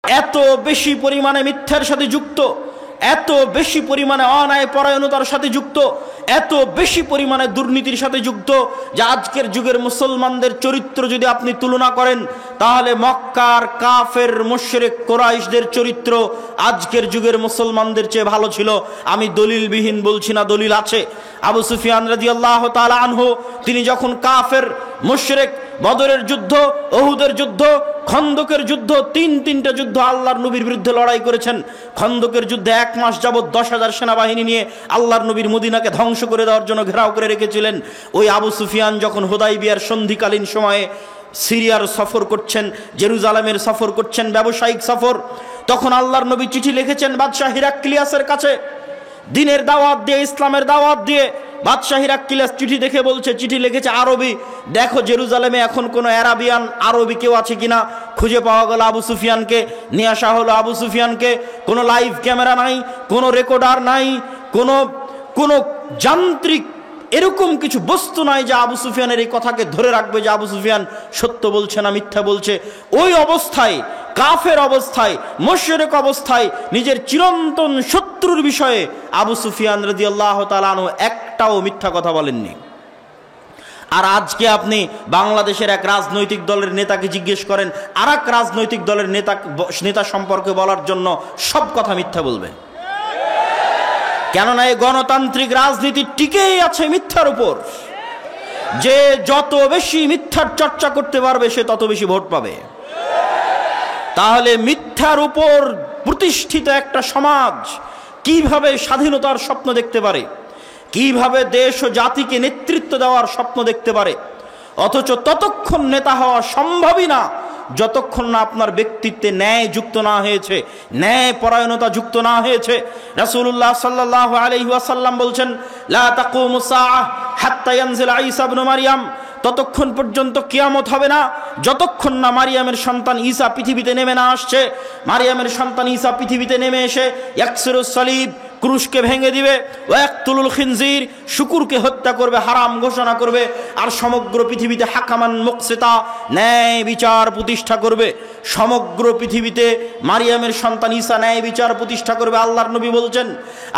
এত বেশি পরিমাণে মিথ্যার সাথে যুক্ত, এত বেশি পরিমাণে অন্যায় পরায়ণতার সাথে যুক্ত, এত বেশি পরিমাণে দুর্নীতির সাথে যুক্ত যে আজকের যুগের মুসলমানদের চরিত্র যদি আপনি তুলনা করেন তাহলে মক্কার কাফের মুশরিক কুরাইশদের চরিত্র আজকের যুগের মুসলমানদের চেয়ে ভালো ছিল। আমি দলিলবিহীন বলছি না, দলিল আছে। আবু সুফিয়ান রাদিয়াল্লাহু তাআলা আনহু তিনি যখন কাফের মুশরিক বদরের যুদ্ধ, উহুদের যুদ্ধ, খন্দকের যুদ্ধ, তিনটা যুদ্ধ আল্লাহর নবীর বিরুদ্ধে লড়াই করেছেন। খন্দকের যুদ্ধে 1 মাস যাবত 10,000 সেনাবাহিনী নিয়ে আল্লাহর নবীর মদিনাকে ধ্বংস করে দেওয়ার জন্য ঘেরাও করে রেখেছিলেন। ওই আবু সুফিয়ান যখন হুদাইবিয়ার সন্ধিকালীন সময়ে সিরিয়ার সফর করছেন, জেরুজালেমের সফর করছেন, ব্যবসায়িক সফর, তখন আল্লাহর নবী চিঠি লিখেছেন বাদশাহ হিরাক্লিয়াসের কাছে, দিনের দাওয়াত দিয়ে, ইসলামের দাওয়াত দিয়ে। বাদশাহ হিরাক্লিয়াস চিঠি দেখে বলছে, চিঠি লিখেছে আরবি, দেখো জেরুজালেমে এখন কোনো অ্যারাবিয়ান আরবি কেউ আছে কিনা। খুঁজে পাওয়া গেল আবু সুফিয়ানকে, নিয়ে আসা হলো আবু সুফিয়ানকে। কোনো লাইভ ক্যামেরা নাই, কোনো রেকর্ডার নাই, কোনো যান্ত্রিক এরকম কিছু বস্তু নাই যে আবু সুফিয়ানের এই কথাকে ধরে রাখবে যে আবু সুফিয়ান সত্য বলছে না মিথ্যা বলছে। ওই অবস্থায়, কাফের অবস্থায়, মুশরিক অবস্থায়, নিজের চিরন্তন শত্রুর বিষয়ে আবু সুফিয়ান রাদিয়াল্লাহু তাআলা আনহু একটাও মিথ্যা কথা বলেননি। আর আজকে আপনি বাংলাদেশের এক রাজনৈতিক দলের নেতাকে জিজ্ঞেস করেন, আর এক রাজনৈতিক দলের নেতা সম্পর্কে বলার জন্য সব কথা মিথ্যা বলবে। কেননা এই গণতান্ত্রিক রাজনীতি টিকেই আছে মিথ্যার উপর। যে যত বেশি মিথ্যার চর্চা করতে পারবে সে তত বেশি ভোট পাবে। তাহলে মিথ্যার উপর প্রতিষ্ঠিত একটা সমাজ কিভাবে স্বাধীনতার স্বপ্ন দেখতে পারে, কিভাবে দেশ ও জাতিকে নেতৃত্ব দেওয়ার স্বপ্ন দেখতে পারে? অথচ ততক্ষণ নেতা হওয়া সম্ভবই না যতক্ষণ না আপনার ব্যক্তিত্বে ন্যায় যুক্ত না হয়েছে, ন্যায় পরায়ণতা যুক্ত না হয়েছে। রাসূলুল্লাহ সাল্লাল্লাহু আলাইহি ওয়াসাল্লাম বলছেন, লা তাকুমুস সাআহ হাত্তা ইয়ানজিলা ঈসা ইবনে মারইয়াম, ততক্ষণ পর্যন্ত কিয়ামত হবে না যতক্ষণ না মারিয়ামের সন্তান ঈসা পৃথিবীতে নেমে না আসছে। মারিয়ামের সন্তান ঈসা পৃথিবীতে নেমে এসে ইয়াকসিরুস সালিব, ক্রুশকে ভেঙে দিবে, ওয়াকতুলুল খিনজির, শুকুরকে হত্যা করবে, হারাম ঘোষণা করবে, আর সমগ্র পৃথিবীতে হাকামান মুকসিতা, ন্যায় বিচার প্রতিষ্ঠা করবে। সমগ্র পৃথিবীতে মারিয়ামের সন্তান ঈসা ন্যায় বিচার প্রতিষ্ঠা করবে আল্লাহর নবী বলছেন।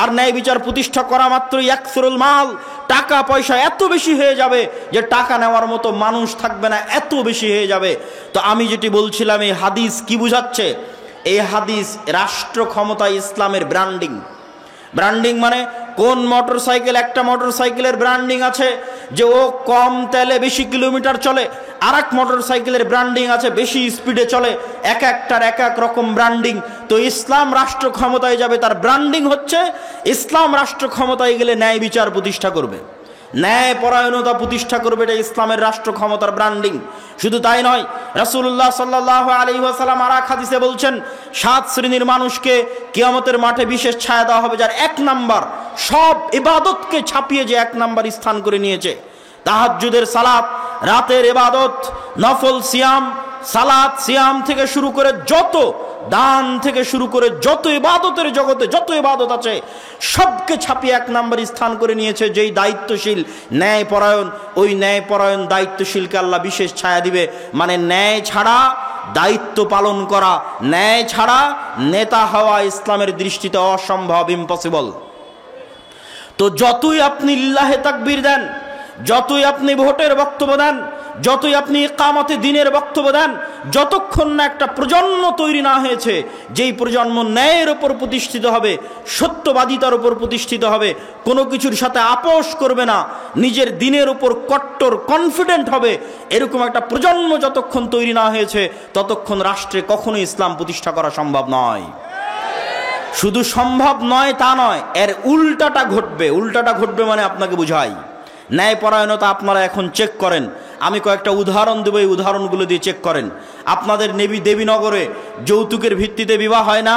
আর ন্যায় বিচার প্রতিষ্ঠা করা মাত্র ইয়াকসুরুল মাল, টাকা পয়সা এত বেশি হয়ে যাবে যে টাকা নেওয়ার মতো মানুষ থাকবে না, এত বেশি হয়ে যাবে। তো আমি যেটি বলছিলাম, এই হাদিস কি বুঝাচ্ছে? এই হাদিস রাষ্ট্র ক্ষমতা ইসলামের ব্র্যান্ডিং। ব্র্যান্ডিং মানে কোন মোটরসাইকেল, একটা মোটরসাইকেলের ব্র্যান্ডিং আছে যে ও কম তেলে বেশি কিলোমিটার চলে, আর এক মোটরসাইকেলের ব্র্যান্ডিং আছে বেশি স্পিডে চলে, এক একটার এক এক রকম ব্র্যান্ডিং। তো ইসলাম রাষ্ট্র ক্ষমতায় যাবে, তার ব্র্যান্ডিং হচ্ছে ইসলাম রাষ্ট্র ক্ষমতায় গেলে ন্যায় বিচার প্রতিষ্ঠা করবে, ন্যায় পরায়ণতা প্রতিষ্ঠা করবে, এটা ইসলামের রাষ্ট্র ক্ষমতার ব্র্যান্ডিং। শুধু তাই নয়, রাসূলুল্লাহ সাল্লাল্লাহু আলাইহি ওয়াসাল্লাম আর এক হাদিসে বলছেন, 7 শ্রেণীর মানুষকে কিয়ামতের মাঠে বিশেষ ছায়া দেওয়া হবে, যার 1 নাম্বার সব ইবাদতকে ছাপিয়ে যে 1 নাম্বার স্থান করে নিয়েছে। তাহাজ্জুদের সালাত, রাতের ইবাদত, নফল সিয়াম, সালাত সিয়াম থেকে শুরু করে যত দান থেকে শুরু করে যত ইবাদতের জগতে যত ইবাদত আছে সবকে ছাপিয়ে 1 নাম্বার স্থান করে নিয়েছে। যেই দায়িত্বশীল, ন্যায় পরায়ণ, ওই ন্যায় পরায়ণ দায়িত্বশীলকে আল্লাহ বিশেষ ছায়া দিবে। মানে ন্যায় ছাড়া দায়িত্ব পালন করা, ন্যায় ছাড়া নেতা হওয়া ইসলামের দৃষ্টিতে অসম্ভব, ইম্পসিবল। তো যতই আপনি লিল্লাহে তাকবীর দেন, যতই আপনি ভোটের বক্তব্য দেন, যতই আপনি ইকামতে দ্বীনের বক্তব্য দেন, যতক্ষণ না একটা প্রজন্ম তৈরি না হয়েছে যেই প্রজন্ম ন্যায়ের ওপর প্রতিষ্ঠিত হবে, সত্যবাদিতার ওপর প্রতিষ্ঠিত হবে, কোনো কিছুর সাথে আপোষ করবে না, নিজের দ্বীনের ওপর কট্টর কনফিডেন্ট হবে, এরকম একটা প্রজন্ম যতক্ষণ তৈরি না হয়েছে ততক্ষণ রাষ্ট্রে কখনো ইসলাম প্রতিষ্ঠা করা সম্ভব নয়। শুধু সম্ভব নয় তা নয়, এর উল্টাটা ঘটবে। উল্টাটা ঘটবে মানে আপনাকে বুঝাই, ন্যায়পরায়ণতা আপনারা এখন চেক করেন। আমি কয়েকটা উদাহরণ দেব, এই উদাহরণগুলো দিয়ে চেক করেন। আপনাদের দেবীনগরে যৌতুকের ভিত্তিতে বিবাহ হয় না?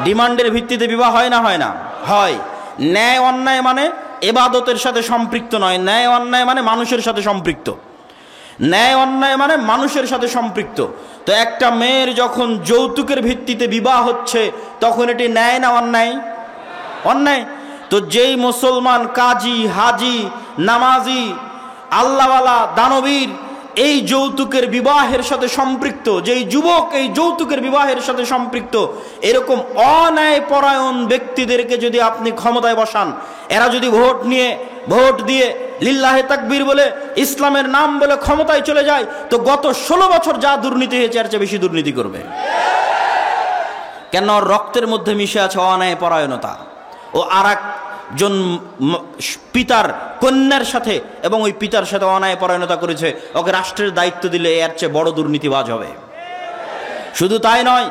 ডিমান্ডের ভিত্তিতে বিবাহ হয় না? হয় না? হয়। ন্যায় অন্যায় মানে ইবাদতের সাথে সম্পৃক্ত নয়, ন্যায় অন্যায় মানে মানুষের সাথে সম্পৃক্ত। ন্যায় অন্যায় মানে মানুষের সাথে সম্পৃক্ত। তো একটা মেয়ের যখন যৌতুকের ভিত্তিতে বিবাহ হচ্ছে তখন এটি ন্যায় না অন্যায়? অন্যায়। তো যেই মুসলমান কাজী, হাজি, নামাজি, আল্লাহওয়ালা, দানবীর এই যৌতুকের বিবাহের সাথে সম্পৃক্ত, যেই যুবক এই যৌতুকের বিবাহের সাথে সম্পৃক্ত, এরকম অন্যায়পরায়ণ ব্যক্তিদেরকে যদি আপনি ক্ষমতায় বসান, এরা যদি ভোট দিয়ে লিল্লাহে তাকবীর বলে ইসলামের নাম বলে ক্ষমতায় চলে যায়, তো গত 16 বছর যা দুর্নীতি হয়েছে এর চেয়ে বেশি দুর্নীতি করবে। কেন? রক্তের মধ্যে মিশে আছে অন্যায়পরায়ণতা। ও আর একজন পিতার কন্যার সাথে এবং ওই পিতার সাথে অন্যায়পরায়ণতা করেছে, ওকে রাষ্ট্রের দায়িত্ব দিলে এর চেয়ে বড় দুর্নীতিবাজ হবে। শুধু তাই নয়,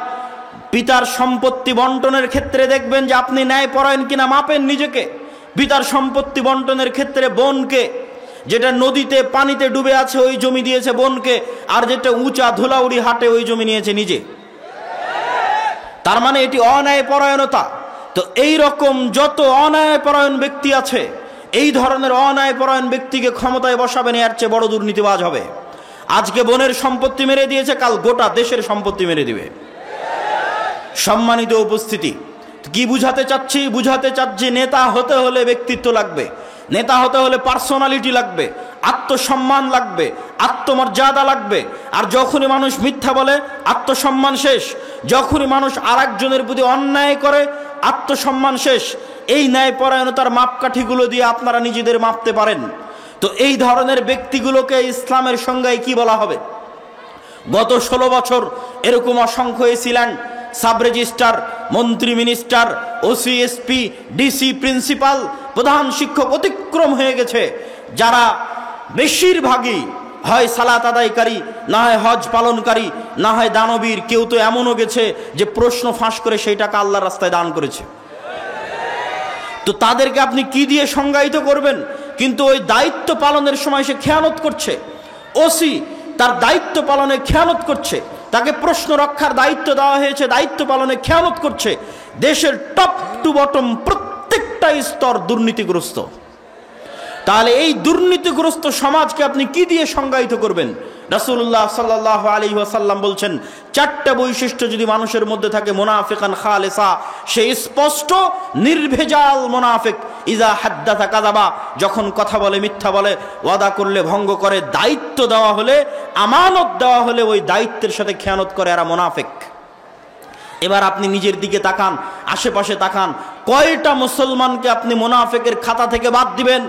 পিতার সম্পত্তি বন্টনের ক্ষেত্রে দেখবেন যে আপনি ন্যায়পরায়ণ কিনা মাপেন নিজেকে। পিতার সম্পত্তি বন্টনের ক্ষেত্রে বোনকে, যেটা নদীতে পানিতে ডুবে আছে ওই জমি দিয়েছে বোনকে, আর যেটা উঁচা ধুলাউড়ি হাটে ওই জমি নিয়েছে নিজে। তার মানে এটি অন্যায়পরায়ণতা। তো এই রকম যত অন্যায়পরায়ণ ব্যক্তি আছে, এই ধরনের অন্যায়পরায়ণ ব্যক্তিকে ক্ষমতায় বসাবেন, এর চেয়ে বড় দুর্নীতিবাজ হবে। আজকে বোনের সম্পত্তি মেরে দিয়েছে, কাল গোটা দেশের সম্পত্তি মেরে দিবে। সম্মানিত উপস্থিতি, কি বুঝাতে চাচ্ছি? বুঝাতে চাচ্ছি নেতা হতে হলে ব্যক্তিত্ব লাগবে, নেতা হতে হলে পার্সোনালিটি লাগবে, আত্মসম্মান লাগবে, আত্মমর্যাদা লাগবে। আর যখনই মানুষ মিথ্যা বলে আত্মসম্মান শেষ, যখনই মানুষ আরেকজনের প্রতি অন্যায় করে আত্মসম্মান শেষ। এই ন্যায়পরায়ণতার মাপকাঠিগুলো দিয়ে আপনারা নিজেদের মাপতে পারেন। তো এই ধরনের ব্যক্তিগুলোকে ইসলামের সংজ্ঞায় কি বলা হবে? গত 16 বছর এরকম অসংখ্য এসিল্যান্ড, সাব রেজিস্ট্রার, মন্ত্রী, minister, OC, SP, DC, principal, প্রধান শিক্ষক অতিক্রম হয়ে গেছে, যারা বেশিরভাগই হয় সালাত আদায়কারী, না হয় হজ পালনকারী, না হয় দানবীর। কেউ তো এমনও গেছে যে প্রশ্ন ফাঁস করে সেই টাকা আল্লাহর রাস্তায় দান করেছে। তো তাদেরকে আপনি কি দিয়ে সংজ্ঞায়িত করবেন? কিন্তু ওই দায়িত্ব পালনের সময় সে খেয়ানত করছে। ওসি তার দায়িত্ব পালনে খেয়ানত করছে, তাকে প্রশ্ন রক্ষার দায়িত্ব দেওয়া হয়েছে, দায়িত্ব পালনে খেয়ানত করছে। দেশের টপ টু বটম প্রত্যেকটা স্তর দুর্নীতিগ্রস্ত। তাহলে এই দুর্নীতিগ্রস্ত সমাজকে আপনি কি দিয়ে সংজ্ঞায়িত করবেন? রাসূলুল্লাহ সাল্লাল্লাহু আলাইহি ওয়াসাল্লাম বলছেন, 4টা বৈশিষ্ট্য যদি মানুষের মধ্যে থাকে, মুনাফিকান খালিসা, সে স্পষ্ট নির্ভেজাল মুনাফিক। ইজা হাদ্দাথা কাযাবা, যখন কথা বলে মিথ্যা বলে, ওয়াদা করলে ভঙ্গ করে, দায়িত্ব দেওয়া হলে, আমানত দেওয়া হলে ওই দায়িত্বের সাথে খেয়ানত করে, এরা মুনাফিক। এবার আপনি নিজের দিকে তাকান, আশেপাশে তাকান, কয়টা মুসলমানকে আপনি মুনাফিকের খাতা থেকে বাদ দিবেন?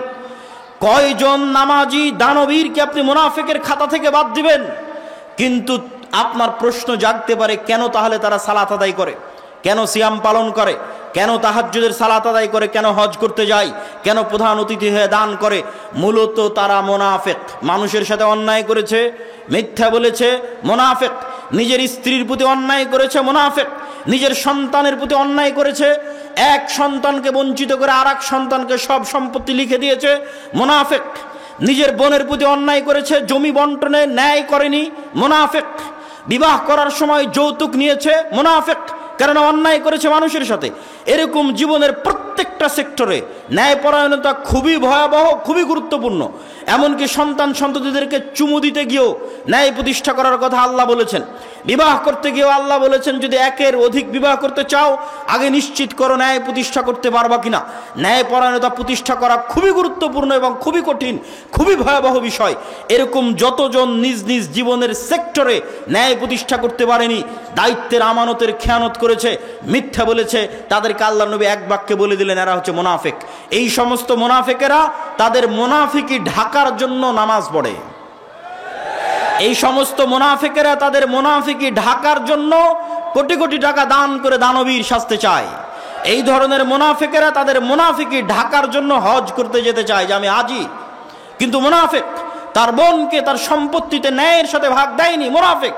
কয়জন নামাজি দানবীরকে আপনি মুনাফিকের খাতা থেকে বাদ দিবেন? কিন্তু আপনার প্রশ্ন জাগতে পারে, কেন তাহলে তারা সালাত আদায় করে, কেন সিয়াম পালন করে, কেন তাহাজ্জুদের সালাত আদায় করে, কেন হজ করতে যায়, কেন প্রধান অতিথি হয়ে দান করে? মূলত তারা মুনাফিক। মানুষের সাথে অন্যায় করেছে, মিথ্যা বলেছে, মুনাফিক। নিজের স্ত্রীর প্রতি অন্যায় করেছে, মুনাফিক। নিজের সন্তানের প্রতি অন্যায় করেছে, এক সন্তানকে বঞ্চিত করে আর এক সন্তানকে সব সম্পত্তি লিখে দিয়েছে, মুনাফিক। নিজের বোনের প্রতি অন্যায় করেছে, জমি বন্টনে ন্যায় করেনি, মুনাফিক। বিবাহ করার সময় যৌতুক নিয়েছে, মুনাফিক, কারণ অন্যায় করেছে মানুষের সাথে। এরকম জীবনের প্রত্যেকটা সেক্টরে ন্যায়পরায়ণতা খুবই ভয়াবহ, খুবই গুরুত্বপূর্ণ। এমনকি সন্ততিদেরকে চুমু দিতে গিয়েও ন্যায় প্রতিষ্ঠা করার কথা আল্লাহ বলেছেন। বিবাহ করতে গিয়েও আল্লাহ বলেছেন, যদি একের অধিক বিবাহ করতে চাও, আগে নিশ্চিত করো ন্যায় প্রতিষ্ঠা করতে পারবা কিনা। ন্যায়পরায়ণতা প্রতিষ্ঠা করা খুবই গুরুত্বপূর্ণ এবং খুবই কঠিন, খুবই ভয়াবহ বিষয়। এরকম যতজন নিজ নিজ জীবনের সেক্টরে ন্যায় প্রতিষ্ঠা করতে পারেনি, দায়িত্বের আমানতের খেয়ানত করেছে, মিথ্যা বলেছে, তাদেরকে আল্লাহ নবী এক বাক্যে বলে দিলেন, এরা হচ্ছে মুনাফিক। এই সমস্ত মুনাফিকেরা তাদের মুনাফিকি ঢাকার জন্য নামাজ পড়ে। এই সমস্ত মুনাফিকেরা তাদের মুনাফিকি ঢাকার জন্য কোটি কোটি টাকা দান করে দানবীর শাস্তে চায়। এই ধরনের মুনাফিকেরা তাদের মুনাফিকি ঢাকার জন্য হজ করতে যেতে চায়, যে আমি হাজি। কিন্তু মুনাফিক তার বোনকে তার সম্পত্তিতে ন্যায়ের সাথে ভাগ দেয়নি, মুনাফিক।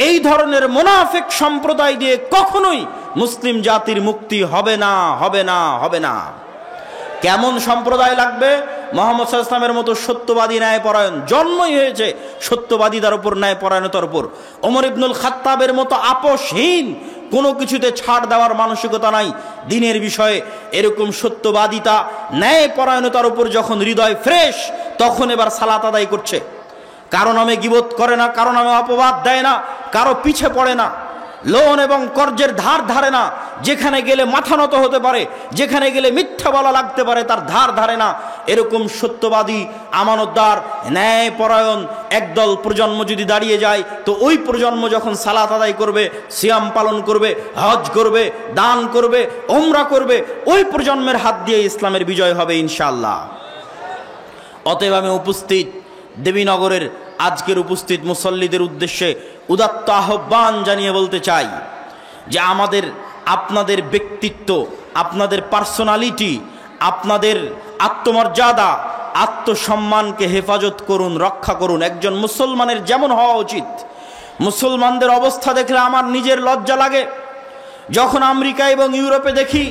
এই ধরনের মুনাফিক সম্প্রদায় দিয়ে কখনোই মুসলিম জাতির মুক্তি হবে না, হবে না, হবে না। কেমন সম্প্রদায় লাগবে? মুহাম্মদ সাল্লাল্লাহু আলাইহি ওয়াসাল্লামের মতো সত্যবাদী ন্যায়পরায়ণ। জন্মই হয়েছে সত্যবাদীদের উপর, ন্যায়পরায়ণতার উপর। ওমর ইবনুল খাত্তাবের মতো আপোষহীন, কোনো কিছুতে ছাড় দেওয়ার মানসিকতা নাই দিনের বিষয়ে। এরকম সত্যবাদিতা, ন্যায়পরায়ণতার উপর যখন হৃদয় ফ্রেশ, তখন এবার সালাত আদায় করছে। কারো নামে গীবত করে না, কারো নামে অপবাদ দেয় না, কারো পিছে পড়ে না। লোন এবং কর্জের ধার ধারে না, যেখানে গেলে মাথা নত হতে পারে, যেখানে গেলে মিথ্যা বলা লাগতে পারে তার ধার ধারে না। এরকম সত্যবাদী, আমানতদার, ন্যায়পরায়ণ একদল প্রজন্ম যদি দাঁড়িয়ে যায়, তো ওই প্রজন্ম যখন সালাত আদায় করবে, সিয়াম পালন করবে, হজ করবে, দান করবে, ওমরা করবে, ওই প্রজন্মের হাত দিয়ে ইসলামের বিজয় হবে ইনশাআল্লাহ। অতএব আমি উপস্থিত দেবীনগরের আজকের উপস্থিত মুসল্লিদের উদ্দেশ্যে উদাত্ত আহ্বান জানিয়ে বলতে চাই যে আমাদের, আপনাদের ব্যক্তিত্ব, আপনাদের পার্সোনালিটি, আপনাদের আত্মমর্যাদা, আত্মসম্মানকে হেফাজত করুন, রক্ষা করুন। একজন মুসলমানের যেমন হওয়া উচিত। মুসলমানদের অবস্থা দেখলে আমার নিজের লজ্জা লাগে। যখন আমেরিকা এবং ইউরোপে দেখি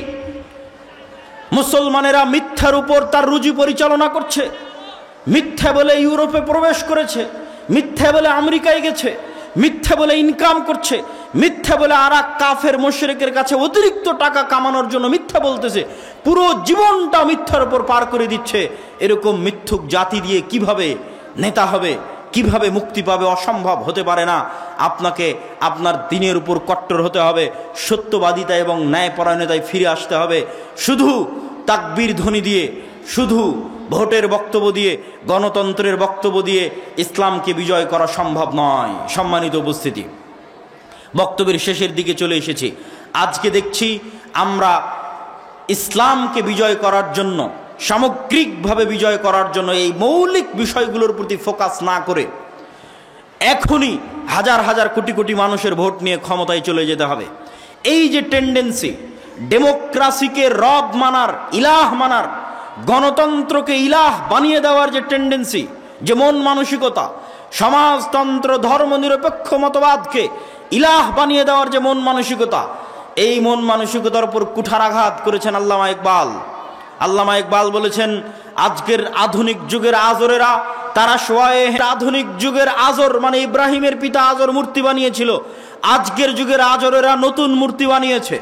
মুসলমানেরা মিথ্যার উপর তার রুজি পরিচালনা করছে, মিথ্যা বলে ইউরোপে প্রবেশ করেছে, মিথ্যা বলে আমেরিকায় গেছে, মিথ্যা বলে ইনকাম করছে, মিথ্যা বলে আর এক কাফের মুশরিকের কাছে অতিরিক্ত টাকা কামানোর জন্য মিথ্যা বলতেছে, পুরো জীবনটা মিথ্যার উপর পার করে দিচ্ছে। এরকম মিথ্যুক জাতি দিয়ে কিভাবে নেতা হবে, কিভাবে মুক্তি পাবে? অসম্ভব, হতে পারে না। আপনাকে আপনার দিনের উপর কট্টর হতে হবে, সত্যবাদিতা এবং ন্যায়পরায়ণতায় ফিরে আসতে হবে। শুধু তাকবীর ধ্বনি দিয়ে, শুধু ভোটের বক্তব্য দিয়ে, গণতন্ত্রের বক্তব্য দিয়ে ইসলামকে বিজয় করা সম্ভব নয়। সম্মানিত উপস্থিতি, বক্তব্যের শেষের দিকে চলে এসেছি। আজকে দেখছি আমরা ইসলামকে বিজয় করার জন্য, সামগ্রিকভাবে বিজয় করার জন্য এই মৌলিক বিষয়গুলোর প্রতি ফোকাস না করে এখনই হাজার হাজার কোটি কোটি মানুষের ভোট নিয়ে ক্ষমতায় চলে যেতে হবে। এই যে টেন্ডেন্সি, ডেমোক্রাসিকে রব মানার, ইলাহ মানার, গণতন্ত্রকে ইলাহ বানিয়ে দেওয়ার যে টেন্ডেন্সি, যে মন মানসিকতা, সমাজতন্ত্র, ধর্মনিরপেক্ষ মতবাদকে ইলাহ বানিয়ে দেওয়ার যে মন মানসিকতা, এই মন মানসিকতার উপর কুঠারাঘাত করেছেন আল্লামা ইকবাল। আল্লামা ইকবাল বলেছেন, আজকের আধুনিক যুগের আজরেরা, তারা সোয়ায়ে আধুনিক যুগের আজর মানে ইব্রাহিমের পিতা আজর মূর্তি বানিয়েছিল, আজকের যুগের আজরেরা নতুন মূর্তি বানিয়েছে।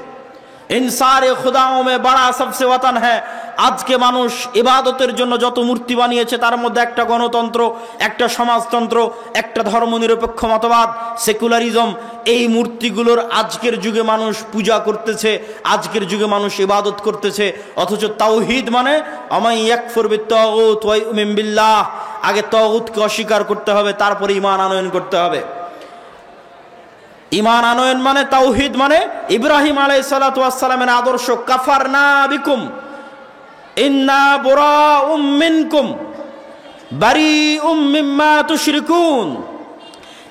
ইনসারে খুদাও মে বড়া সবসে ওয়াতান হ্যায়। আজকে মানুষ ইবাদতের জন্য যত মূর্তি বানিয়েছে তার মধ্যে একটা গণতন্ত্র, একটা সমাজতন্ত্র, একটা ধর্মনিরপেক্ষ মতবাদ, সেকুলারিজম। এই মূর্তিগুলোর আজকের যুগে মানুষ পূজা করতেছে, আজকের যুগে মানুষ ইবাদত করতেছে। অথচ তাওহীদ মানে আমাই ইয়াকফুর বিত্তাগুত ওয়া ইউমিন বিল্লাহ, আগে তাগুতকে অস্বীকার করতে হবে, তারপরে ঈমান আনয়ন করতে হবে। ঈমান আনয়ন মানে, তাওহীদ মানে ইব্রাহিম আলাইহিস সালাতু ওয়াস সালামের আদর্শ, কাফারনা বিকুম ইন্না বুরাউম মিনকুম বারিউম মিম্মা তুশরিকুন।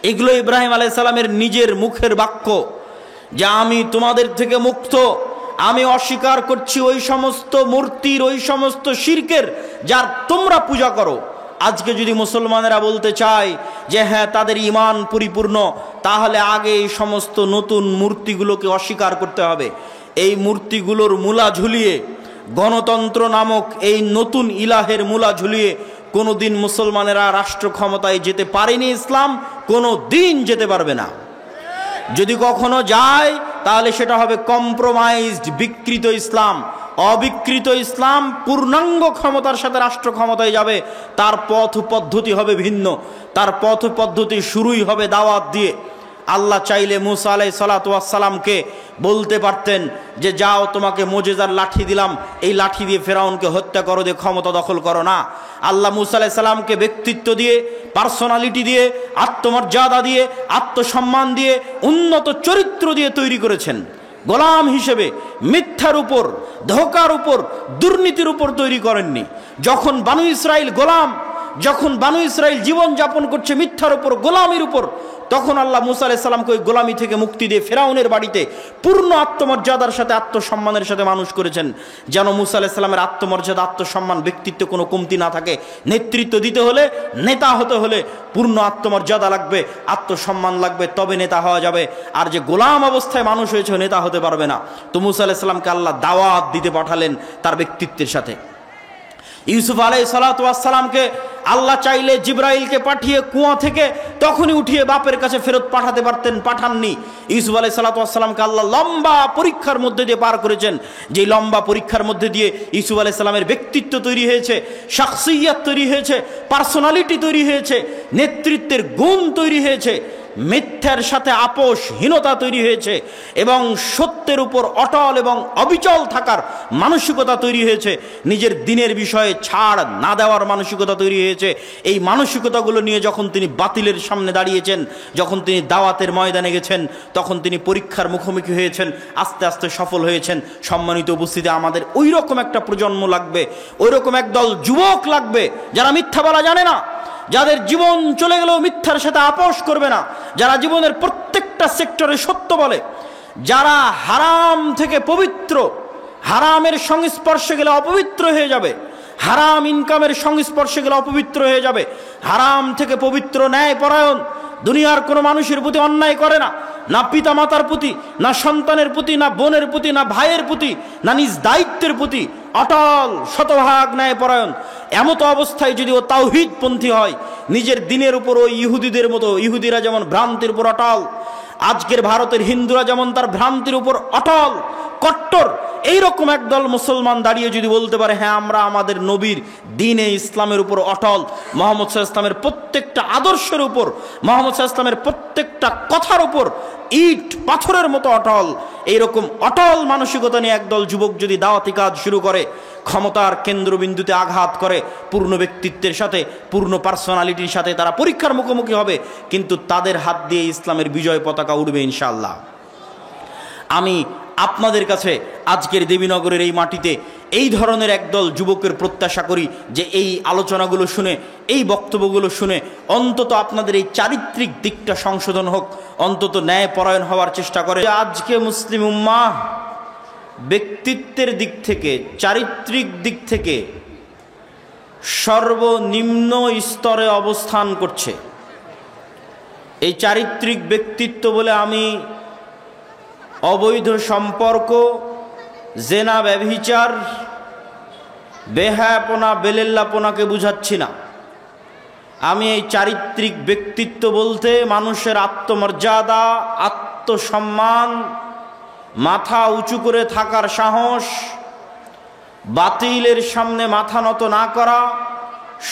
এগুলো ইব্রাহিম আলাইহিস সালামের নিজের মুখের বাক্য যে আমি তোমাদের থেকে মুক্ত, আমি অস্বীকার করছি ওই সমস্ত মূর্তির, ওই সমস্ত শিরকের যার তোমরা পূজা করো। আজকে যদি মুসলমানেরা বলতে চায় যে হ্যাঁ তাদের ঈমান পরিপূর্ণ, তাহলে আগে এই সমস্ত নতুন মূর্তিগুলোকে অস্বীকার করতে হবে। এই মূর্তিগুলোর মূলা ঝুলিয়ে, গণতন্ত্র নামক এই নতুন ইলাহের মূলা ঝুলিয়ে কোনোদিন মুসলমানেরা রাষ্ট্র ক্ষমতায় যেতে পারেনি, ইসলাম কোনো দিন যেতে পারবে না। যদি কখনো যায় তাহলে সেটা হবে কম্প্রোমাইজড, বিকৃত ইসলাম। অবিকৃত ইসলাম পূর্ণাঙ্গ ক্ষমতার সাথে রাষ্ট্র ক্ষমতায় যাবে, তার পথ পদ্ধতি হবে ভিন্ন, তার পথ পদ্ধতি শুরুই হবে দাওয়াত দিয়ে। আল্লাহ চাইলে মুসা আলাইহিস সালাতু ওয়াস সালামকে বলতে পারতেন যে যাও তোমাকে মোজেজার লাঠি দিলাম, এই লাঠি দিয়ে ফেরাউনকে হত্যা করো, দিয়ে ক্ষমতা দখল করো না। আল্লাহ মুসা আলাইহিস সালামকে ব্যক্তিত্ব দিয়ে, পার্সোনালিটি দিয়ে, আত্মমর্যাদা দিয়ে, আত্মসম্মান দিয়ে, উন্নত চরিত্র দিয়ে তৈরি করেছেন। গোলাম হিসেবে মিথ্যার উপর, ধোঁকার উপর, দুর্নীতির উপর তৈরি করেননি। যখন বানু ইসরাইল গোলাম, যখন বানু ইসরাইল জীবন যাপন করছে মিথ্যার উপর, গোলামির উপর, তখন আল্লাহ মুসা আলাইহিস সালামকে ওই গোলামি থেকে মুক্তি দিয়ে ফেরাউনের বাড়িতে পূর্ণ আত্মমর্যাদার সাথে, আত্মসম্মানের সাথে মানুষ করেছেন, যেন মুসা আলাইহিস সালামের আত্মমর্যাদা, আত্মসম্মান, ব্যক্তিত্ব কোনো কমতি না থাকে। নেতৃত্ব দিতে হলে, নেতা হতে হলে পূর্ণ আত্মমর্যাদা লাগবে, আত্মসম্মান লাগবে, তবে নেতা হওয়া যাবে। আর যে গোলাম অবস্থায় মানুষ হয়েছে নেতা হতে পারবে না। তো মুসা আলাইহিস সালামকে আল্লাহ দাওয়াত দিতে পাঠালেন তার ব্যক্তিত্বের সাথে। ইউসুফ আলাইহিস সালাতু ওয়াস সালামকে আল্লাহ চাইলে জিবরাইলকে পাঠিয়ে কুয়া থেকে তখনই উঠিয়ে বাপের কাছে ফেরত পাঠাতে পারতেন, পাঠাননি। ইউসুফ আলাইহিস সালাতু ওয়াস সালামকে আল্লাহ লম্বা পরীক্ষার মধ্যে দিয়ে পার করেছেন। যে লম্বা পরীক্ষার মধ্যে দিয়ে ইউসুফ আলাইহিস সালামের ব্যক্তিত্ব তৈরি হয়েছে, শাখসিয়াত তৈরি হয়েছে, পার্সোনালিটি তৈরি হয়েছে, নেতৃত্বের গুণ তৈরি হয়েছে। মিথ্যার সাথে আপোষহীনতা তৈরি হয়েছে এবং সত্যের উপর অটল এবং অবিচল থাকার মানসিকতা তৈরি হয়েছে, নিজের দিনের বিষয়ে ছাড় না দেওয়ার মানসিকতা তৈরি হয়েছে। এই মানসিকতাগুলো নিয়ে যখন তিনি বাতিলের সামনে দাঁড়িয়েছেন, যখন তিনি দাওয়াতের ময়দানে গেছেন, তখন তিনি পরীক্ষার মুখোমুখি হয়েছেন, আস্তে আস্তে সফল হয়েছেন। সম্মানিত উপস্থিতি, আমাদের ওই রকম একটা প্রজন্ম লাগবে, ওই রকম একদল যুবক লাগবে যারা মিথ্যা বলা জানে না, যাদের জীবন চলে গেলেও মিথ্যার সাথে আপোষ করবে না, যারা জীবনের প্রত্যেকটা সেক্টরে সত্য বলে, যারা হারাম থেকে পবিত্র, হারামের সংস্পর্শে গেলে অপবিত্র হয়ে যাবে, হারাম ইনকামের সংস্পর্শে গেলে অপবিত্র হয়ে যাবে, হারাম থেকে পবিত্র, ন্যায়পরায়ণ, দুনিয়ার কোনো মানুষের প্রতি অন্যায় করে না, না পিতা মাতার প্রতি, না সন্তানের প্রতি, না বোনের প্রতি, না ভাইয়ের প্রতি, না নিজ দায়িত্বের প্রতি, অটল শতভাগ ন্যায়পরায়ণ। এমতো অবস্থায় যদি ও তাওহীদপন্থী হয়, নিজের দিনের উপর ওই ইহুদিদের মতো, ইহুদিরা যেমন ভ্রান্তির উপর অটল, আজকের ভারতের হিন্দুরা যেমন তার ভ্রান্তির উপর অটল, কট্টর, এইরকম একদল মুসলমান দাঁড়িয়ে যদি বলতে পারে হ্যাঁ আমরা আমাদের নবীর দ্বীনে ইসলামের উপর অটল, মুহাম্মদ সাল্লাল্লাহু আলাইহি ওয়াসাল্লামের প্রত্যেকটা আদর্শের উপর, মুহাম্মদ সাল্লাল্লাহু আলাইহি ওয়াসাল্লামের প্রত্যেকটা কথার উপর ইট পাথরের মতো অটল, এইরকম অটল মানসিকতা নিয়ে একদল যুবক যদি দাওয়াতি কাজ শুরু করে, ক্ষমতার কেন্দ্রবিন্দুতে আঘাত করে, পূর্ণ ব্যক্তিত্বের সাথে, পূর্ণ পার্সোনালিটির সাথে তারা পরীক্ষার মুখোমুখি হবে, কিন্তু তাদের হাত দিয়ে ইসলামের বিজয় পতাকা উড়বে ইনশাআল্লাহ। আমি আপনাদের কাছে আজকের দেবীনগরের এই মাটিতে এই ধরনের একদল যুবকের প্রত্যাশা করি যে এই আলোচনাগুলো শুনে, এই বক্তব্যগুলো শুনে অন্তত আপনাদের এই চারিত্রিক দিকটা সংশোধন হোক, অন্তত ন্যায়পরায়ণ হওয়ার চেষ্টা করে। আজকে মুসলিম উম্মাহ ব্যক্তিত্বের দিক থেকে, চারিত্রিক দিক থেকে সর্বনিম্ন স্তরে অবস্থান করছে। এই চারিত্রিক ব্যক্তিত্ব বলে আমি অবৈধ সম্পর্ক, জেনা, ব্যভিচার, বেহায়াপনা, বেলেল্লাপনাকে বুঝাচ্ছি না। আমি এই চারিত্রিক ব্যক্তিত্ব বলতে মানুষের আত্মমর্যাদা, আত্মসম্মান, মাথা উঁচু করে থাকার সাহস, বাতিলের সামনে মাথা নত না করা,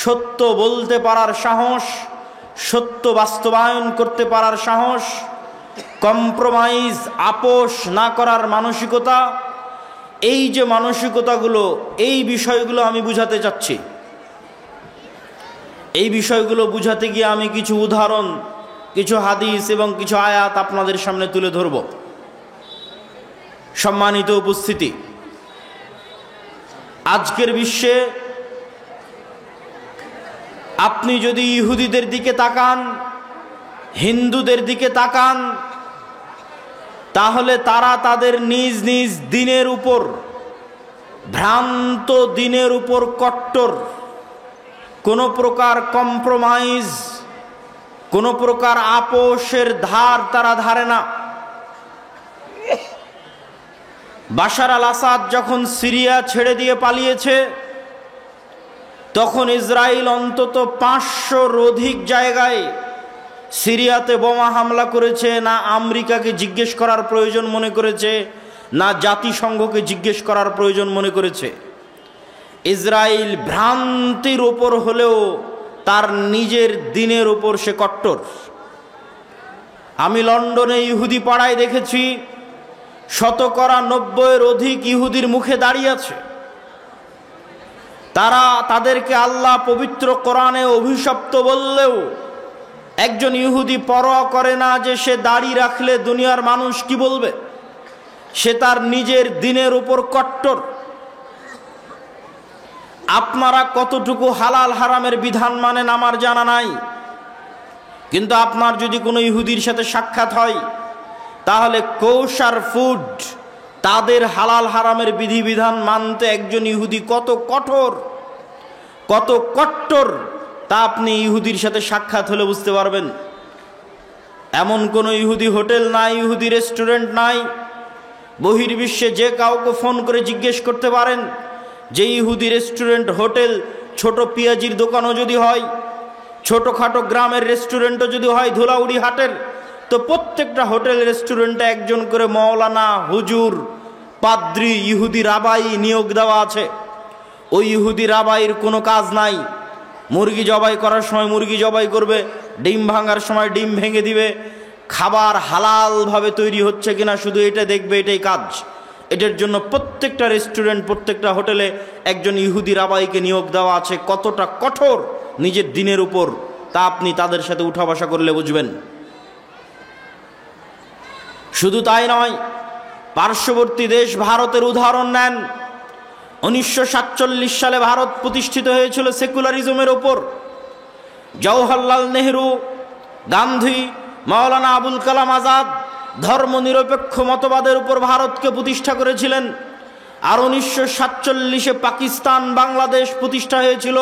সত্য বলতে পারার সাহস, সত্য বাস্তবায়ন করতে পারার সাহস, কম্প্রোমাইজ, আপোষ না করার মানসিকতা, এই যে মানসিকতাগুলো, এই বিষয়গুলো আমি বুঝাতে চাচ্ছি। এই বিষয়গুলো বুঝাতে গিয়ে আমি কিছু উদাহরণ, কিছু হাদিস এবং কিছু আয়াত আপনাদের সামনে তুলে ধরব। সম্মানিত উপস্থিতি, আজকের বিশ্বে আপনি যদি ইহুদিদের দিকে তাকান, হিন্দুদের দিকে তাকান, তাহলে তারা তাদের নিজ নিজ দ্বীনের উপর, ভ্রান্ত দ্বীনের উপর কট্টর, কোনো প্রকার কম্প্রোমাইজ, কোনো প্রকার আপোষের ধার তারা ধারে না। বাশার আল আসাদ যখন সিরিয়া ছেড়ে দিয়ে পালিয়েছে, তখন ইসরায়েল অন্তত 500-র অধিক জায়গায় সিরিয়াতে বোমা হামলা করেছে। না আমেরিকাকে জিজ্ঞেস করার প্রয়োজন মনে করেছে, না জাতিসংঘকে জিজ্ঞেস করার প্রয়োজন মনে করেছে। ইসরায়েল ভ্রান্তির ওপর হলেও তার নিজের দ্বীনের ওপর সে কট্টর। আমি লন্ডনে ইহুদি পাড়ায় দেখেছি 90% অধিক ইহুদির মুখে দাঁড়িয়ে আছে। তারা তাদেরকে আল্লাহ পবিত্র কোরআনে অভিশপ্ত বললেও একজন ইহুদি পরোয়া করে না যে সে দাড়ি রাখলে দুনিয়ার মানুষ কি বলবে। সে তার নিজের দ্বীনের উপর কট্টর। আপনারা কতটুকু হালাল হারামের বিধান মানেন আমার জানা নাই, কিন্তু আপনার যদি কোনো ইহুদির সাথে সাক্ষাৎ হয়, তাহলে কৌশার ফুড, তাদের হালাল হারামের বিধিবিধান মানতে একজন ইহুদি কত কঠোর, কত কট্টর, তা আপনি ইহুদির সাথে সাক্ষাৎ হলে বুঝতে পারবেন। এমন কোনো ইহুদি হোটেল নাই, ইহুদি রেস্টুরেন্ট নাই। বহির্বিশ্বে যে কাউকে ফোন করে জিজ্ঞেস করতে পারেন যে ইহুদি রেস্টুরেন্ট, হোটেল, ছোট পেঁয়াজির দোকানও যদি হয়, ছোটোখাটো গ্রামের রেস্টুরেন্টও যদি হয় ধুলাউড়ি হাটের, তো প্রত্যেকটা হোটেল রেস্টুরেন্টে একজন করে মৌলানা, হুজুর, পাদ্রী, ইহুদি রাবাই নিয়োগ দেওয়া আছে। ওই ইহুদি রাবাইয়ের কোনো কাজ নাই, মুরগি জবাই করার সময় মুরগি জবাই করবে, ডিম ভাঙার সময় ডিম ভেঙে দিবে। খাবার হালালভাবে তৈরি হচ্ছে কিনা শুধু এটা দেখবে, এটাই কাজ। এটার জন্য প্রত্যেকটা রেস্টুরেন্ট, প্রত্যেকটা হোটেলে একজন ইহুদি রাবাইকে নিয়োগ দেওয়া আছে। কতটা কঠোর নিজের দিনের উপর, তা আপনি তাদের সাথে উঠা বসা করলে বুঝবেন। শুধু তাই নয়, পার্শ্ববর্তী দেশ ভারতের উদাহরণ নেন। 1947 সালে ভারত প্রতিষ্ঠিত হয়েছিল সেকুলারিজমের ওপর। জওহরলাল নেহরু, গান্ধী, মাওলানা আবুল কালাম আজাদ ধর্মনিরপেক্ষ মতবাদের উপর ভারতকে প্রতিষ্ঠা করেছিলেন। আর 1947-এ পাকিস্তান, বাংলাদেশ প্রতিষ্ঠা হয়েছিল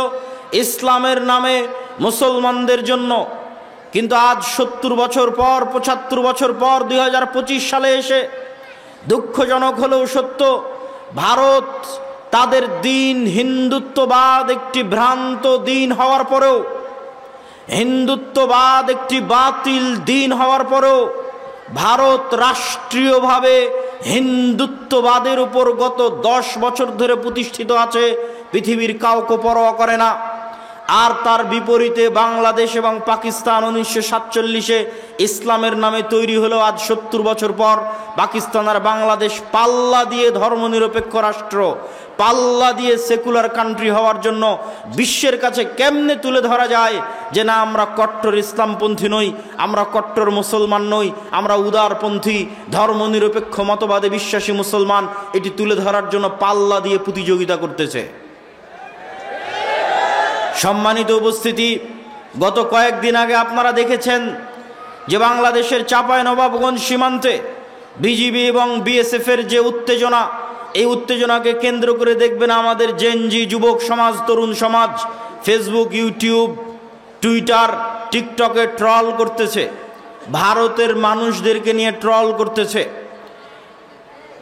ইসলামের নামে মুসলমানদের জন্য। কিন্তু আজ 70 বছর পর, 75 বছর পর 2025 সালে এসে দুঃখজনক হলেও সত্য, ভারত তাদের দিন হিন্দুত্ববাদ একটি ভ্রান্ত দিন হওয়ার পরেও, হিন্দুত্ববাদ একটি বাতিল দিন হওয়ার পরেও ভারত রাষ্ট্রীয়ভাবে হিন্দুত্ববাদের উপর গত 10 বছর ধরে প্রতিষ্ঠিত আছে, পৃথিবীর কাউকে পরোয়া করে না। আর তার বিপরীতে বাংলাদেশ এবং পাকিস্তান 1947-এ ইসলামের নামে তৈরি হলো। আজ 70 বছর পর পাকিস্তান আর বাংলাদেশ পাল্লা দিয়ে ধর্মনিরপেক্ষ রাষ্ট্র, পাল্লা দিয়ে সেকুলার কান্ট্রি হওয়ার জন্য বিশ্বের কাছে কেমনে তুলে ধরা যায় যে না, আমরা কট্টর ইসলামপন্থী নই, আমরা কট্টর মুসলমান নই, আমরা উদারপন্থী ধর্মনিরপেক্ষ মতবাদে বিশ্বাসী মুসলমান, এটি তুলে ধরার জন্য পাল্লা দিয়ে প্রতিযোগিতা করতেছে। সম্মানিত উপস্থিতি, গত কয়েকদিন আগে আপনারা দেখেছেন যে বাংলাদেশের চাঁপাইনবাবগঞ্জ সীমান্তে বিজিবি এবং বিএসএফের যে উত্তেজনা, এই উত্তেজনাকে কেন্দ্র করে দেখবেন আমাদের জেনজি যুবক সমাজ, তরুণ সমাজ ফেসবুক, ইউটিউব, টুইটার, টিকটকে ট্রল করতেছে, ভারতের মানুষদেরকে নিয়ে ট্রল করতেছে।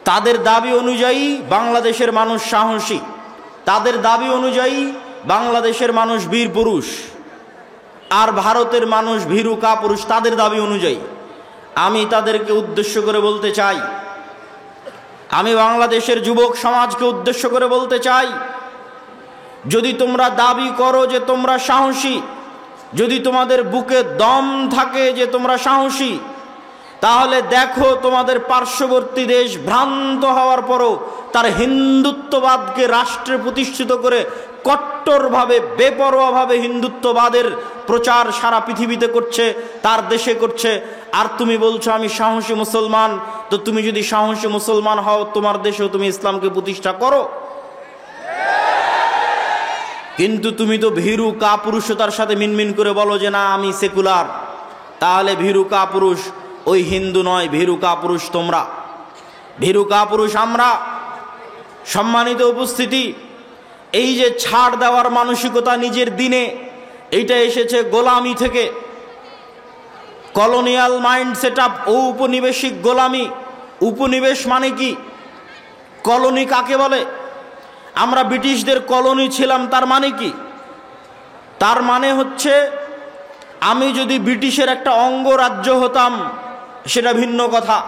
তাদের দাবি অনুযায়ী বাংলাদেশের মানুষ সাহসী, তাদের দাবি অনুযায়ী বাংলাদেশের মানুষ বীর পুরুষ, আর ভারতের মানুষ ভীরু কাপুরুষ তাদের দাবি অনুযায়ী। আমি তাদেরকে উদ্দেশ্য করে বলতে চাই, আমি বাংলাদেশের যুবক সমাজকে উদ্দেশ্য করে বলতে চাই, যদি তোমরা দাবি করো যে তোমরা সাহসী, যদি তোমাদের বুকে দম থাকে যে তোমরা সাহসী, তাহলে দেখো তোমাদের পার্শ্ববর্তী দেশ ভ্রান্ত হওয়ার পরও তার হিন্দুত্ববাদকে রাষ্ট্রে প্রতিষ্ঠিত করে কট্টরভাবে, বেপরোয়াভাবে হিন্দুত্ববাদের প্রচার সারা পৃথিবীতে করছে, তার দেশে করছে। আর তুমি বলছো আমি সাহসী মুসলমান, তো তুমি যদি সাহসী মুসলমান হও, তোমার দেশেও তুমি ইসলামকে প্রতিষ্ঠা করো। কিন্তু তুমি তো ভীরু কাপুরুষতার সাথে মিনমিন করে বলো যে না আমি সেকুলার, তাহলে ভীরু কাপুরুষ ওই হিন্দু নয়, ভীরু কাপুরুষ তোমরা, ভীরু কাপুরুষ আমরা। সম্মানিত উপস্থিতি, এই যে ছাড় দেওয়ার মানসিকতা নিজের দিনে, এইটা এসেছে গোলামি থেকে, কলোনিয়াল মাইন্ড সেট আপ, ঔপনিবেশিক গোলামি। উপনিবেশ মানে কি? কলোনি কাকে বলে? আমরা ব্রিটিশদের কলোনি ছিলাম, তার মানে কি? তার মানে হচ্ছে আমি যদি ব্রিটিশের একটা অঙ্গরাজ্য হতাম সেটা ভিন্ন কথা,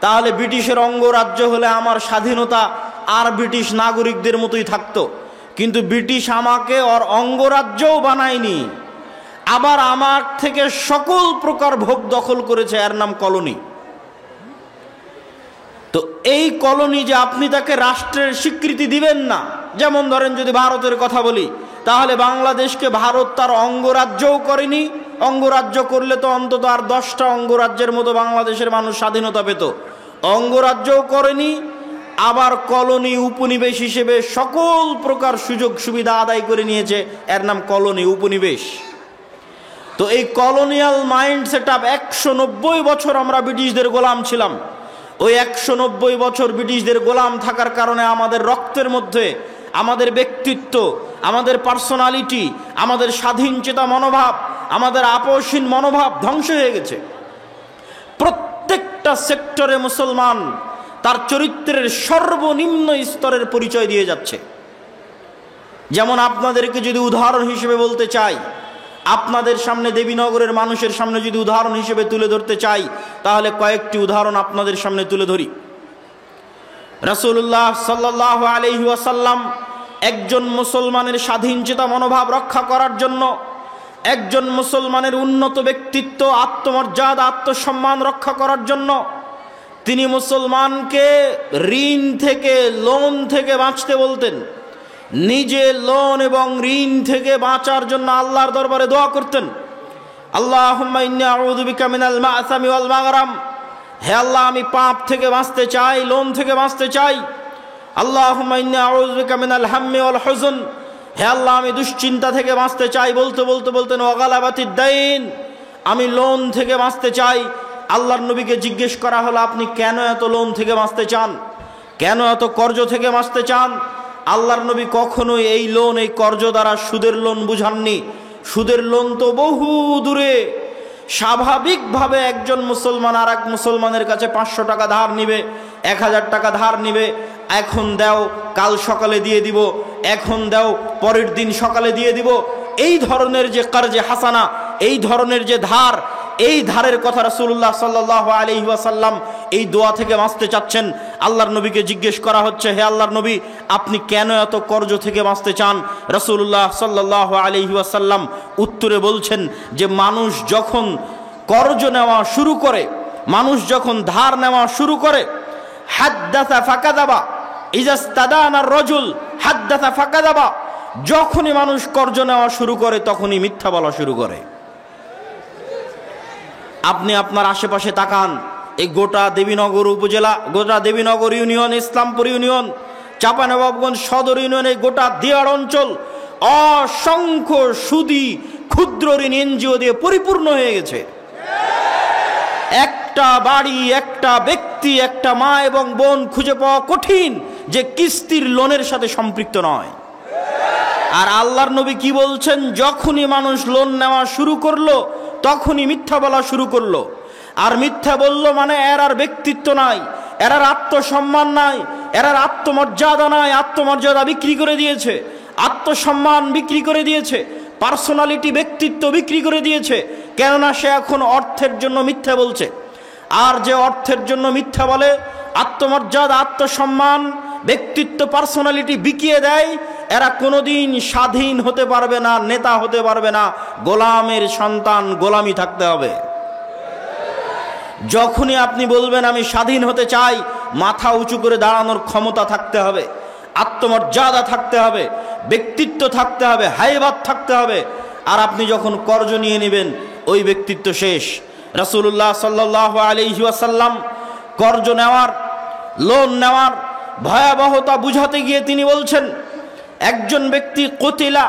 তাহলে ব্রিটিশের অঙ্গরাজ্য হলে আমার স্বাধীনতা আর ব্রিটিশ নাগরিকদের মতোই থাকতো। কিন্তু ব্রিটিশ আমাকে ওর অঙ্গরাজ্যও বানায়নি, আবার আমার থেকে সকল প্রকার ভোগ দখল করেছে, এর নাম কলোনি। তো এই কলোনি যে আপনি তাকে রাষ্ট্রের স্বীকৃতি দিবেন না, যেমন ধরেন যদি ভারতের কথা বলি, তাহলে বাংলাদেশকে ভারত তার অঙ্গরাজ্যও করেনি, অঙ্গরাজ্য করলে তো অন্তত আর 10টা অঙ্গরাজ্যের মতো বাংলাদেশের মানুষ স্বাধীনতা পেত, অঙ্গরাজ্যও করেনি, আবার কলোনি উপনিবেশ হিসেবে সকল প্রকার সুযোগ সুবিধা আদায় করে নিয়েছে, এর নাম কলোনি, উপনিবেশ। তো এই কলোনিয়াল মাইন্ড সেট আপ, 190 বছর আমরা ব্রিটিশদের গোলাম ছিলাম। ওই 190 বছর ব্রিটিশদের গোলাম থাকার কারণে আমাদের রক্তের মধ্যে আমাদের ব্যক্তিত্ব, আমাদের পার্সোনালিটি, আমাদের স্বাধীন চেতা মনোভাব, আমাদের আপোষহীন মনোভাব ধ্বংস হয়ে গেছে। প্রত্যেকটা সেক্টরে মুসলমান তার চরিত্রের সর্বনিম্ন স্তরের পরিচয় দিয়ে যাচ্ছে। যেমন আপনাদেরকে যদি উদাহরণ হিসেবে বলতে চাই, আপনাদের সামনে, দেবীনগরের মানুষের সামনে যদি উদাহরণ হিসেবে তুলে ধরতে চাই, তাহলে কয়েকটি উদাহরণ আপনাদের সামনে তুলে ধরি। রাসূলুল্লাহ সাল্লাল্লাহু আলাইহি ওয়াসাল্লাম একজন মুসলমানের স্বাধীনচেতা মনোভাব রক্ষা করার জন্য, একজন মুসলমানের উন্নত ব্যক্তিত্ব, আত্মমর্যাদা, আত্মসম্মান রক্ষা করার জন্য তিনি মুসলমানকে ঋণ থেকে, লোন থেকে বাঁচতে বলতেন। নিজে লোন এবং ঋণ থেকে বাঁচার জন্য আল্লাহর দরবারে দোয়া করতেন, আল্লাহুম্মা ইন্নী আউযু বিকা মিনাল মা'সামি ওয়াল মাগরাম। হে আল্লাহ, আমি পাপ থেকে বাঁচতে চাই, লোন থেকে বাঁচতে চাই। আল্লাহুম্মা ইন্নী আউযু বিকা মিনাল হাম্মি ওয়াল হুজন। হে আল্লাহ, আমি দুশ্চিন্তা থেকে বাঁচতে চাই। বলতে বলতে বলতেন ওয়া গালাবাতিদ দাইন, আমি লোন থেকে বাঁচতে চাই। আল্লাহর নবীকে জিজ্ঞেস করা হলো, আপনি কেন এত লোন থেকে বাঁচতে চান, কেন এত কর্জ থেকে বাঁচতে চান? আল্লাহর নবী কখনোই এই লোন, এই কর্জ দ্বারা সুদের লোন বুঝাননি। সুদের লোন তো বহু দূরে। স্বাভাবিকভাবে একজন মুসলমান আর এক মুসলমানের কাছে 500 টাকা ধার নিবে, 1000 টাকা ধার নিবে, এখন দাও কাল সকালে দিয়ে দিব, এখন দাও পরের দিন সকালে দিয়ে দিব। এই ধরনের যে কর্জে হাসানা, এই ধরনের যে ধার, এই ধারের কথা রাসূলুল্লাহ সাল্লাল্লাহু আলাইহি ওয়াসাল্লাম এই দোয়া থেকে বাঁচতে চাচ্ছেন। আল্লাহর নবীকে জিজ্ঞেস করা হচ্ছে, হে আল্লাহর নবী, আপনি কেন এত কর্জ থেকে বাঁচতে চান? রাসূলুল্লাহ সাল্লাল্লাহু আলাইহি ওয়াসাল্লাম উত্তরে বলছেন যে মানুষ যখন কর্জ নেওয়া শুরু করে, মানুষ যখন ধার নেওয়া শুরু করে, হাদ্দাসা ফাকাদাবা, ইজাস্তাদানা রাজুল হাদ্দাসা ফাকাদাবা, যখনই মানুষ কর্জ নেওয়া শুরু করে তখনই মিথ্যা বলা শুরু করে। আপনি আপনার আশেপাশে তাকান, এই গোটা দেবীনগর উপজেলা, গোটা দেবীনগর ইউনিয়ন, ইসলামপুর ইউনিয়ন, চাঁপানবাবগঞ্জ সদর ইউনিয়নের গোটা দিয়াড় অঞ্চল অসংখ্য সুদী ক্ষুদ্র ঋণ এনজিও দিয়ে পরিপূর্ণ হয়ে গেছে। একটা বাড়ি, একটা ব্যক্তি, একটা মা এবং বোন খুঁজে পাওয়া কঠিন যে কিস্তির লোনের সাথে সম্পৃক্ত নয়। আর আল্লাহর নবী কি বলছেন? যখনই মানুষ লোন নেওয়া শুরু করলো তখনই মিথ্যা বলা শুরু করলো। আর মিথ্যা বললো মানে এর আর ব্যক্তিত্ব নাই, এর আর আত্মসম্মান নাই, এর আর আত্মমর্যাদা নাই। আত্মমর্যাদা বিক্রি করে দিয়েছে, আত্মসম্মান বিক্রি করে দিয়েছে, পার্সোনালিটি, ব্যক্তিত্ব বিক্রি করে দিয়েছে। কেননা সে এখন অর্থের জন্য মিথ্যা বলছে। আর যে অর্থের জন্য মিথ্যা বলে, আত্মমর্যাদা, আত্মসম্মান, ব্যক্তিত্ব, পার্সোনালিটি বিকিয়ে দেয়, এরা কোনোদিন স্বাধীন হতে পারবে না, নেতা হতে পারবে না। গোলামের সন্তান, গোলামি থাকতে হবে। যখনই আপনি বলবেন আমি স্বাধীন হতে চাই, মাথা উঁচু করে দাঁড়ানোর ক্ষমতা থাকতে হবে, আত্মমর্যাদা থাকতে হবে, ব্যক্তিত্ব থাকতে হবে, হাইবাত থাকতে হবে। আর আপনি যখন কর্জ নিয়ে নেবেন, ওই ব্যক্তিত্ব শেষ। রাসূলুল্লাহ সাল্লাল্লাহু আলাইহি ওয়াসাল্লাম কর্জ নেওয়ার, লোন নেওয়ার ভয়াবহতা বুঝাতে গিয়ে তিনি বলছেন, একজন ব্যক্তি কুতিলা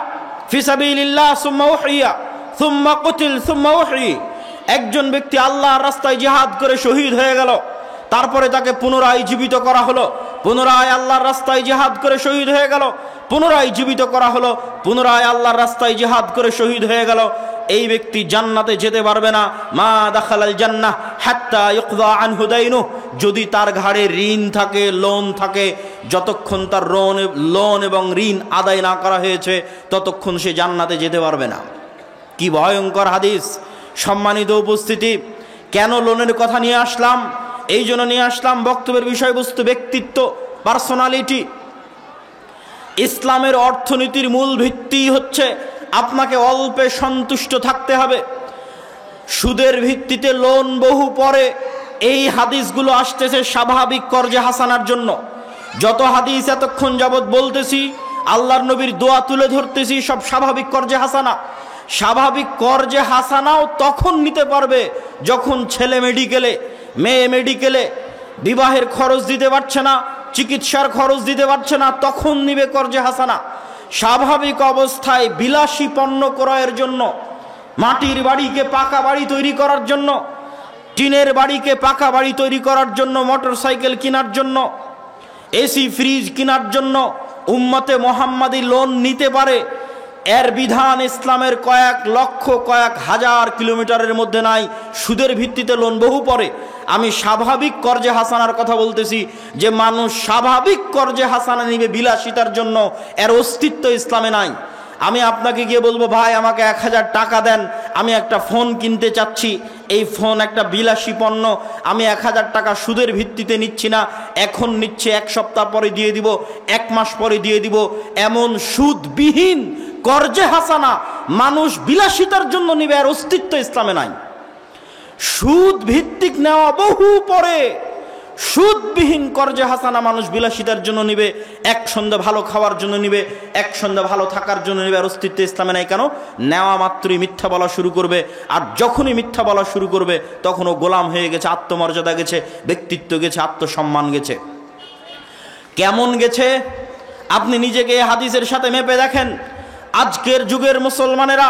ফি সাবিলিল্লাহ সুম্মা উহিয়া সুম্মা কুতিল সুম্মা উহি, একজন ব্যক্তি আল্লাহর রাস্তায় জিহাদ করে শহীদ হয়ে গেল, তারপরে তাকে পুনরায় জীবিত করা হলো, পুনরায় আল্লাহর রাস্তায় জিহাদ করে শহীদ হয়ে গেল, পুনরায় জীবিত করা হলো, পুনরায় আল্লাহর রাস্তায় জিহাদ করে শহীদ হয়ে গেল। এই ব্যক্তি জান্নাতে যেতে পারবে না। মা দাখালাল জান্নাহ হাত্তা ইউকদা আনহু দাইনু, যদি তার ঘাড়ে ঋণ থাকে, লোন থাকে, যতক্ষণ তার লোন এবং ঋণ আদায় না করা হয়েছে ততক্ষণ সে জান্নাতে যেতে পারবে না। কি ভয়ঙ্কর হাদিস! সম্মানিত উপস্থিতি, কেন লোনের কথা নিয়ে আসলাম? এই জন্য নিয়ে আসলাম, বক্তব্যের বিষয়বস্তু ব্যক্তিত্ব, পার্সোনালিটি। ইসলামের অর্থনীতির মূল ভিত্তি হচ্ছে আপনাকে অল্পে সন্তুষ্ট থাকতে হবে। সুদের ভিত্তিতে লোন বহু পরে। এই হাদিসগুলো আসতেছে স্বাভাবিক কর্জে হাসানার জন্য। যত হাদিস এতক্ষণ যাবৎ বলতেছি, আল্লাহর নবীর দোয়া তুলে ধরতেছি, সব স্বাভাবিক কর্জে হাসানা। স্বাভাবিক কর্জে হাসানাও তখন নিতে পারবে যখন ছেলে মেডিকেলে, মেয়ে মেডিকেলে, বিবাহের খরচ দিতে পারছে না, চিকিৎসার খরচ দিতে পারছে না, তখন নিবে কর্জে হাসানা। স্বাভাবিক অবস্থায় বিলাসী পণ্য ক্রয়ের জন্য, মাটির বাড়িকে পাকা বাড়ি তৈরি করার জন্য, টিনের বাড়িকে পাকা বাড়ি তৈরি করার জন্য, মোটর সাইকেল কেনার জন্য, এসি ফ্রিজ কেনার জন্য উম্মতে মুহাম্মাদি লোন নিতে পারে। এর বিধান ইসলামের কয়েক লক্ষ, কয়েক হাজার কিলোমিটারের মধ্যে নাই। সুদের ভিত্তিতে লোন বহু পরে। আমি স্বাভাবিক কর্জে হাসানার কথা বলতেছি, যে মানুষ স্বাভাবিক কর্জে হাসানা নিবে বিলাসিতার জন্য, এর অস্তিত্ব ইসলামে নাই। আমি আপনাকে গিয়ে বলবো, ভাই আমাকে 1000 টাকা দেন, আমি একটা ফোন কিনতে চাচ্ছি, এই ফোন একটা বিলাসী পণ্য, আমি 1000 টাকা সুদের ভিত্তিতে নিচ্ছি না, এখন নিচ্ছে, 1 সপ্তাহ পরে দিয়ে দিব, 1 মাস পরে দিয়ে দিব, এমন সুদবিহীন কর্জে হাসানা মানুষ বিলাসিতার জন্য নিবে, আর অস্তিত্ব ইসলামে নাই। সুদ ভিত্তিক নেওয়া বহু পরে, সুদবিহীন কর্জে হাসানা মানুষ বিলাসিতার জন্য নিবে, এক সন্ধ্যা ভালো খাওয়ার জন্য নিবে, এক সন্ধ্যা ভালো থাকার জন্য নিবে, আর অস্তিত্ব ইসলামে নাই। কেন? নেওয়া মাত্রই মিথ্যা বলা শুরু করবে, আর যখনই মিথ্যা বলা শুরু করবে তখন ও গোলাম হয়ে গেছে, আত্মমর্যাদা গেছে, ব্যক্তিত্ব গেছে, আত্মসম্মান গেছে। কেমন গেছে আপনি নিজেকে হাদিসের সাথে মেপে দেখেন। আজকের যুগের মুসলমানেরা